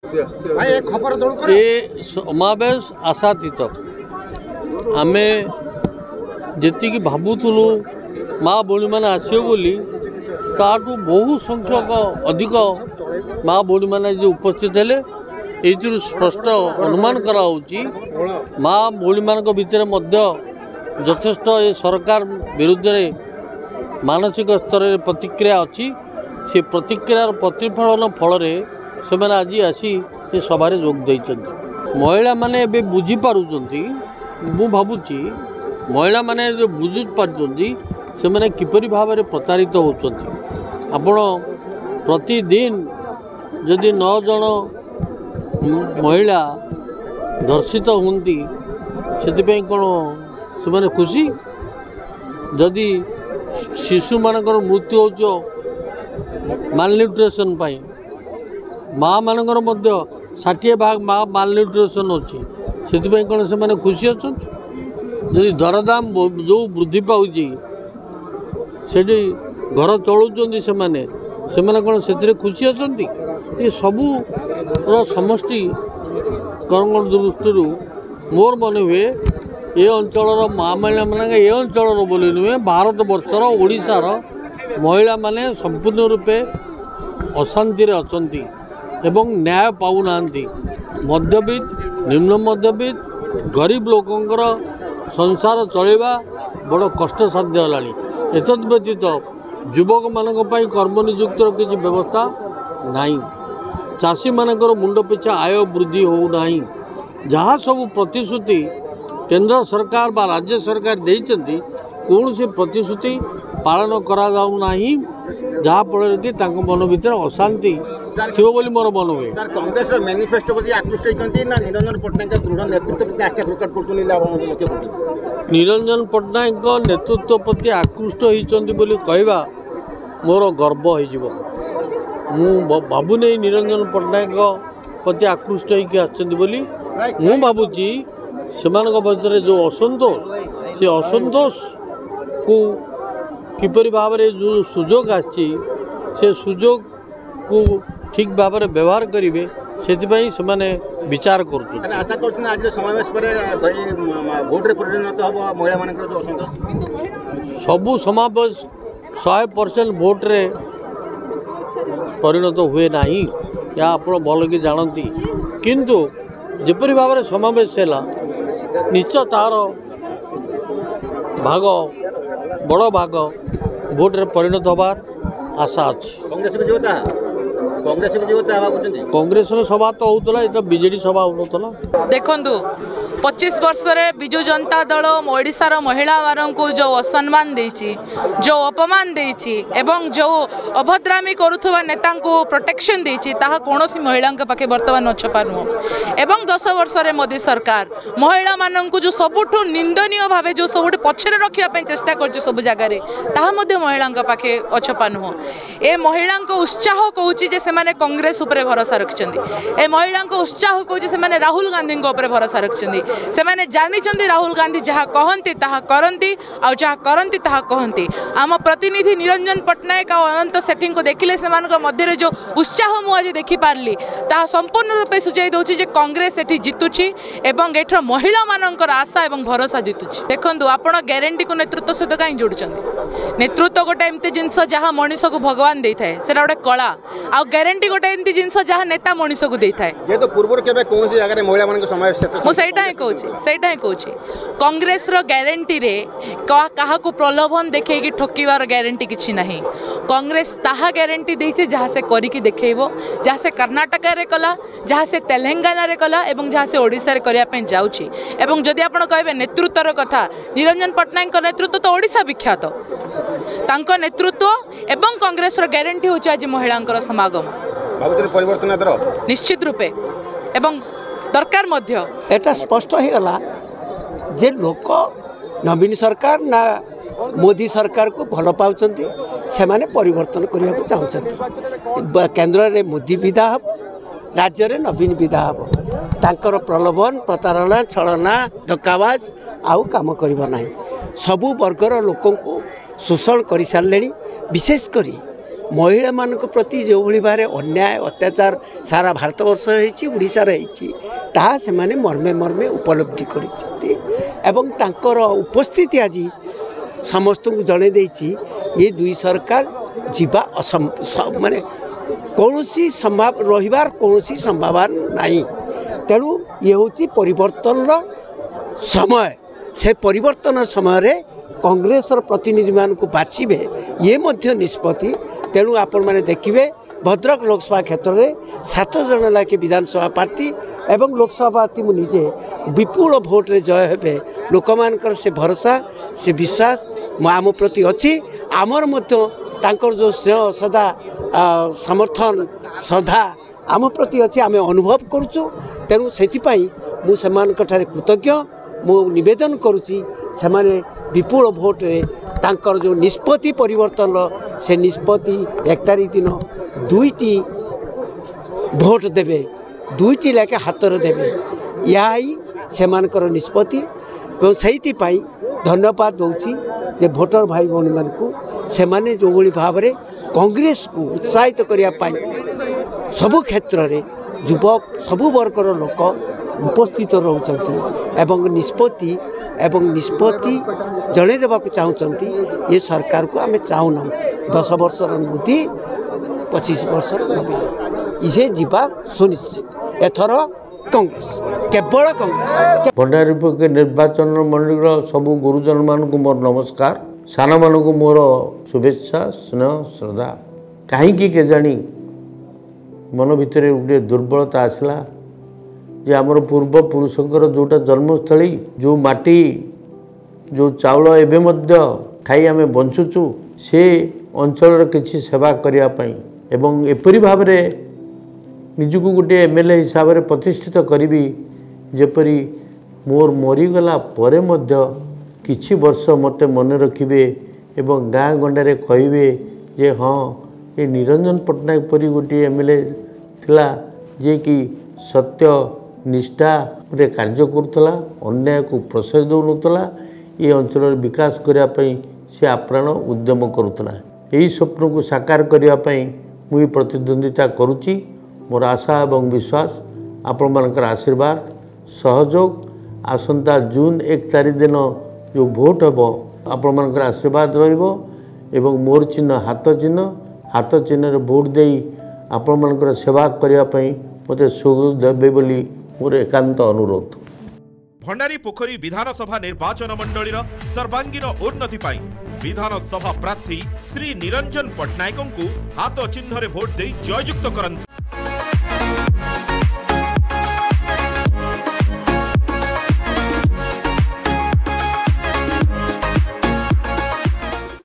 ये समावेश आशातीत आम जी भावुलु माँ भौणी मैंने आसो बोली ताठू बहु संख्यक अधिक माँ भौणी मैंने जो उपस्थित हेले ये स्पष्ट अनुमान कराऊँगी माँ भौणी मान भितर यथेष्ट ये सरकार विरुद्ध में मानसिक स्तर में प्रतिक्रिया अच्छी से प्रतिक्रियार प्रतिफलन फल से मैंने आज आसी ये सभारे जोग देइछन्ति। महिला माने एबे बुझी पारुछन्ति मु भाबुची महिला माने जो बुझी पारुछन्ति से माने किपरि भाव में प्रतारित होउछन्ति। आपण प्रतिदिन यदि 9 जन महिला धर्षित होती से कौन से माने खुशी जदि शिशु मानकर मृत्यु हो मालन्यूट्रिशन पाई माँ मानकर 60 भाग माँ मालन्यूट्रिशन अच्छी से कौन से माने खुशी अच्छा जदि दरदाम जो वृद्धि पाँच से घर चलुँच से माने कौन से खुशी अच्छा ये सबू समष्टि कर्म दृष्टि मोर मन हुए ये अंचल माँ महिला मान ये अंचल बोली नुहे भारत वर्षर ओडिशार महिला माने संपूर्ण रूपे अशांति अच्छा एवं न्याय पाऊना मध्यवित्त निम्न मध्यवित्त गरीब लोकंकर संसार चलवा बड़ कष्टसाध्य है। एतद व्यतीत युवक मानक कर्म नियुक्तर किसी व्यवस्था नहीं चाषी मानकर मुंड पिछा आय वृद्धि होना जहाँ सब प्रतिश्रुति केंद्र सरकार बा राज्य सरकार देइचंती कौन से प्रतिश्रुति पालन करा जाऊ नाही जहाँ फल कि मन भर अशांति थी बोली मोर मन हुए। कांग्रेस मैनिफेस्टो प्रति आकृष्ट होती ना निरंजन पट्टनायक दृढ़ नेतृत्व प्रति आस्था प्रकट कर निरंजन पट्टनायक नेतृत्व प्रति आकृष्ट होती कहवा मोर गर्व हो भावुनी निरंजन पट्टनायक प्रति आकृष्ट होती भावुची से भीतर जो असंतोष से असंतोष को किपरि भाव में जो सुजोग आछि से सुजोग को ठीक भाव में व्यवहार करेंगे से विचार कर आशा कर आज समावेश पर भोट रे परिणत हम महिला मान जो असंतोष सबू समावेश 100% भोट रे परिणत हुए ना या आप भल कि जानती किंतु जपरी भाव में समावेश है निश्चय तार भाग बड़ भाग भोट रे परिणत होबार आशा अच्छी। कांग्रेस सभा तो होता है बीजेडी सभा होता देखु 25 वर्ष विजु जनता दल ओडिशार महिला मान को जो असम्मान देछि जो अपमान देछि एवं जो अभद्रामी करुवा नेता को प्रोटेक्शन देछि ताहा कोनोसी महिला पाखे बर्तमान अछपा नुह एवं 10 वर्ष मोदी सरकार महिला मान को जो सबुठु निंदनीय भाव जो सब पछरे रखा चेष्टा कर सब जगार ताहा महिला पाखे अछपा नुह ए महिला उत्साह कहूँ से कांग्रेस उपरे भरोसा रखिंट ए महिला उत्साह कहूँ से राहुल गांधी उपरे भरोसा रखिंट से मैंने जानी राहुल गांधी जहाँ कहती ताहा करती आ जहाँ करती ताहा कहती आम प्रतिनिधि निरंजन पट्टनायक और अनंत सेठी को देखिले से मध्य जो उत्साह मुझे देखिपारि ताहा संपूर्ण रूपे सूचाई दूसरी जे कांग्रेस एठी जितुची एवं एठर महिला मानकर आशा एवं भरोसा जितुची। देखो आपण ग्यारंटी को नेतृत्व सहित कहीं जोड़ुंट नेतृत्व गोटे एमती जिनस जहाँ मनीष को भगवान दे थाए से गोटे कला आ ग्यारंटी गोटे एमती जिनस जहाँ नेता मनीष को दे थाए जे तो पूर्व केबे कौन सी जगह महिला मान को समावेश मु सेटा ही कहूँ कांग्रेस रो ग्यारंटी रे कहा को प्रलोभन देखै ठोकीबार ग्यारंटी किछि नहीं कांग्रेस ताहा ग्यारंटी देइछे जहाँ से करिकी देखैबो जहाँ से कर्नाटक रे कला जहाँ से तेलंगाना रे कला एवं जहाँ से ओडिशा रे करिया पे जाउछि एवं जदि आपण कहबे नेतृत्वर कथा निरंजन पट्टनायक नेतृत्व तो ओडिशा विख्यात तांको नेतृत्व एवं कांग्रेस रो ग्यारंटी होछि आज महिलांकर समागम परिवर्तन निश्चित रूपे एवं दरकार मध्य एटा स्पष्ट हो गला जे लोक नवीन सरकार ना मोदी सरकार को भल पाउचंती से माने परिवर्तन करने को चाहते केंद्र में मोदी विदा हम राज्य में नवीन विदा हम तांकर प्रलोभन प्रतारणा छलना धक्काबाज आउ काम करबा नाही सबु वर्गर लोक को शोषण कर सारे विशेषकर महिला मान प्रति जो भाव अन्याय अत्याचार सारा भारतवर्ष ओडिशार ताहा से माने मर्मे मर्मे उपलब्धि कर उपस्थिति आज समस्त को जन ये दुई सरकार जीवा माने कौन संभाव रहिबार कौन संभावना नहीं। तेणु ये हूँ परिवर्तन समय से परिवर्तन समय कांग्रेस प्रतिनिधि मान को बाछिबे ये मध्य निष्पत्ति। तेणु आपण मैंने देखिए भद्रक लोकसभा क्षेत्र में 7 जन लाखे विधानसभा प्रार्थी एवं लोकसभा प्रार्थी मुझे विपुल भोट्रे जय हे लोकमानकर से भरोसा से विश्वास आम प्रति अच्छी आमर मध्य तांकर जो स्नेह सदा समर्थन श्रद्धा आम प्रति अच्छी आम अनुभव करुचु। तेणु से मुझे कृतज्ञ मु निवेदन करुच्ची से विपुल भोट्रे तांकर जो निष्पत्ति परिवर्तन से निष्पत्ति 1 तारिख दिन 2टी भोट देवे 2टी लेखे हाथ देवे या से निष्पत्ति और से धन्यवाद दूसरी जे भोटर भाई भौणी मान से माने जो भाव में कांग्रेस को उत्साहित करने सबु क्षेत्र में युवक सबु वर्गर लोक उपस्थित रोचती निष्पत्ति जड़े देवाक चाहते ये सरकार को आम चाहूना 10 वर्षर मोदी 25 वर्षर नवीन ये जीवा सुनिश्चित एथर कांग्रेस केवल कांग्रेस। भंडारी निर्वाचन मंडल सबू गुरुजन मान को मोर नमस्कार सान मान को मोर शुभेच्छा स्नेह श्रद्धा कहीं के जानी मन भितर गोटे दुर्बलता आसला जे आमर पूर्व पुरुषंकर जोटा जन्मस्थली जो माटी जो चाउल एवं मध्य खाई आम बंचुचु से अंचल किसी सेवा करने एवं एपरी भाव निजक गोटे एमएलए हिसाब से प्रतिष्ठित करी जेपरी मोर मरीगला परे मध्य किछि वर्ष मते मन रखिबे एवं गाँ गंडारे कहिबे जे हाँ ये निरंजन पट्टनायक परी गोटे एमएलए थिला जे कि सत्य निष्ठा रे कार्य करुला अन्याय को प्रश्रय दौनला ये अंचल विकास करने से आप्राण उद्यम करुला यही स्वप्न को साकार करने मुझे प्रतिद्वंदिता करुच्ची। मोर आशा एवं विश्वास आपण मानकर आशीर्वाद सहयोग आसंता जून 1 तारिख दिन जो भोट हे आपण मानकर आशीर्वाद रहिबो एवं मोर चिन्ह हाथ चिन्ह भोट दे आपण मानकर सेवा करने मते सुयोग देबे बोली मोर एकांत अनुरोध। भंडारी पोखरी विधानसभा निर्वाचन मंडलीर सर्वांगीन उन्नति पाई विधानसभा प्रार्थी श्री निरंजन पट्टनायक को हाथ चिन्ह भोट दे जययुक्त करंतु।